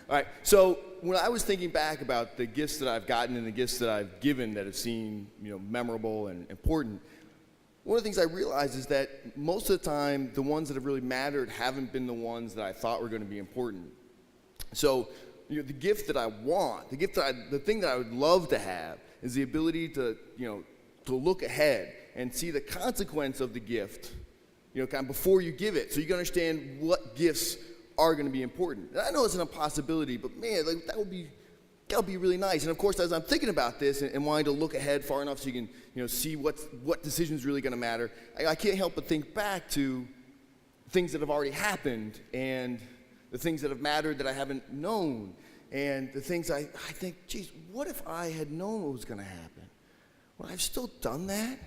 All right, so when I was thinking back about the gifts that I've gotten and the gifts that I've given that have seemed, memorable and important, one of the things I realized is that most of the time, the ones that have really mattered haven't been the ones that I thought were going to be important. So, the gift that I want, the thing that I would love to have is the ability to look ahead and see the consequence of the gift, kind of before you give it, so you can understand what gifts are going to be important. And I know it's an impossibility, but man, that would be really nice. And of course, as I'm thinking about this and wanting to look ahead far enough so you can, see what decision's really going to matter, I can't help but think back to things that have already happened and the things that have mattered that I haven't known, and the things I think, geez, what if I had known what was going to happen? Would I have still done that?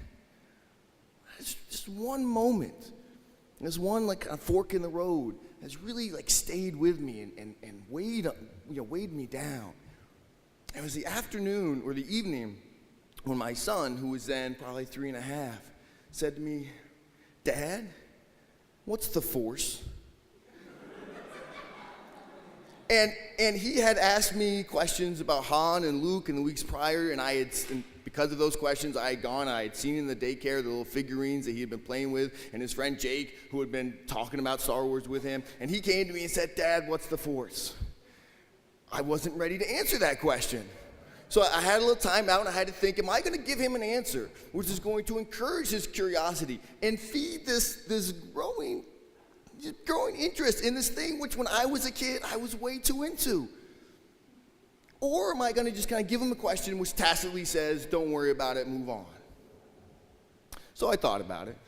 It's just one moment. There's one like a fork in the road that's really stayed with me and weighed me down. It was the afternoon or the evening when my son, who was then probably 3.5, said to me, "Dad, what's the Force?" And he had asked me questions about Han and Luke in the weeks prior, and because of those questions, I had seen in the daycare the little figurines that he had been playing with, and his friend Jake, who had been talking about Star Wars with him, and he came to me and said, "Dad, what's the Force?" I wasn't ready to answer that question. So I had a little time out, and I had to think, am I going to give him an answer which is going to encourage his curiosity and feed this growing interest in this thing which when I was a kid, I was way too into? Or am I going to just kind of give him a question which tacitly says, don't worry about it, move on? So I thought about it.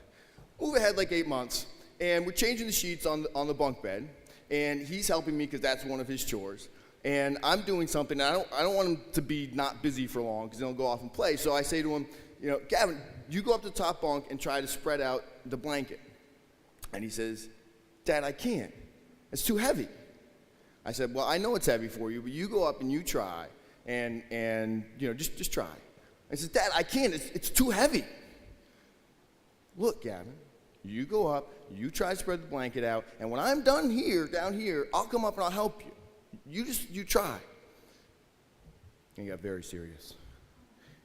Move ahead 8 months, and we're changing the sheets on the bunk bed, and he's helping me because that's one of his chores. And I'm doing something, and I don't want him to be not busy for long because then he'll go off and play. So I say to him, Gavin, you go up to the top bunk and try to spread out the blanket. And he says, "Dad, I can't. It's too heavy." I said, "Well, I know it's heavy for you, but you go up and you try, and just try." I said, "Dad, I can't. It's too heavy." "Look, Gavin, you go up, you try to spread the blanket out, and when I'm done down here, I'll come up and I'll help you. You try." And he got very serious.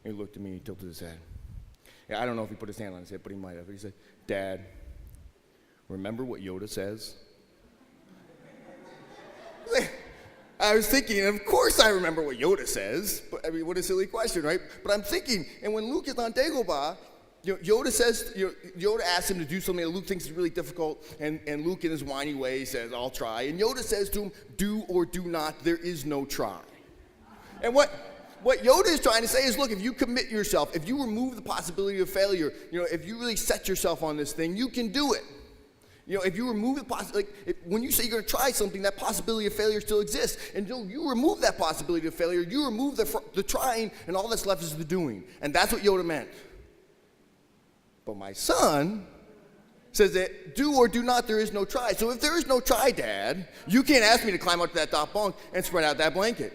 And he looked at me and he tilted his head. Yeah, I don't know if he put his hand on his head, but he might have. He said, "Dad, remember what Yoda says?" I was thinking, and of course I remember what Yoda says. But I mean, what a silly question, right? But I'm thinking, and when Luke is on Dagobah, Yoda asks him to do something that Luke thinks is really difficult, and Luke in his whiny way says, "I'll try." And Yoda says to him, "Do or do not, there is no try." And what Yoda is trying to say is, look, if you commit yourself, if you remove the possibility of failure, if you really set yourself on this thing, you can do it. If you remove the possibility, when you say you're going to try something, that possibility of failure still exists. And you remove that possibility of failure, you remove the trying, and all that's left is the doing. And that's what Yoda meant. But my son says that do or do not, there is no try. So if there is no try, Dad, you can't ask me to climb up to that top bunk and spread out that blanket.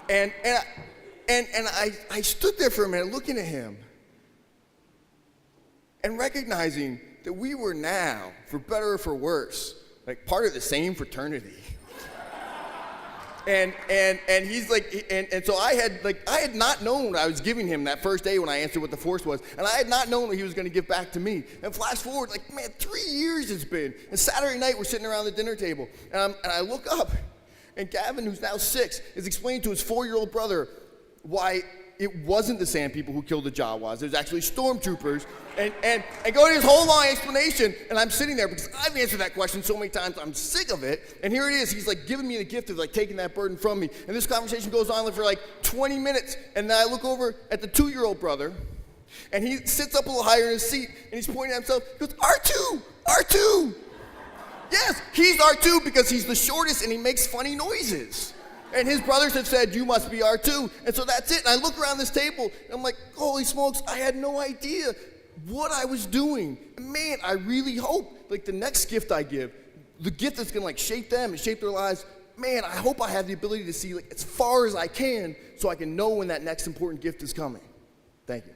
And I stood there for a minute looking at him and recognizing that we were now, for better or for worse, part of the same fraternity. And he's and so I had not known what I was giving him that first day when I answered what the Force was, and I had not known what he was going to give back to me. And flash forward, 3 years it's been. And Saturday night we're sitting around the dinner table, and I look up, and Gavin, who's now 6, is explaining to his 4-year-old brother why it wasn't the Sand People who killed the Jawas. It was actually stormtroopers. And going his whole long explanation, and I'm sitting there because I've answered that question so many times, I'm sick of it. And here it is, he's giving me the gift of taking that burden from me. And this conversation goes on for 20 minutes. And then I look over at the 2-year-old brother, and he sits up a little higher in his seat, and he's pointing at himself. He goes, "R2! R2!" Yes, he's R2 because he's the shortest and he makes funny noises. And his brothers have said, "You must be R2. And so that's it. And I look around this table, and I'm like, holy smokes, I had no idea what I was doing. Man, I really hope, the next gift I give, the gift that's going to, shape them and shape their lives, man, I hope I have the ability to see, as far as I can so I can know when that next important gift is coming." Thank you.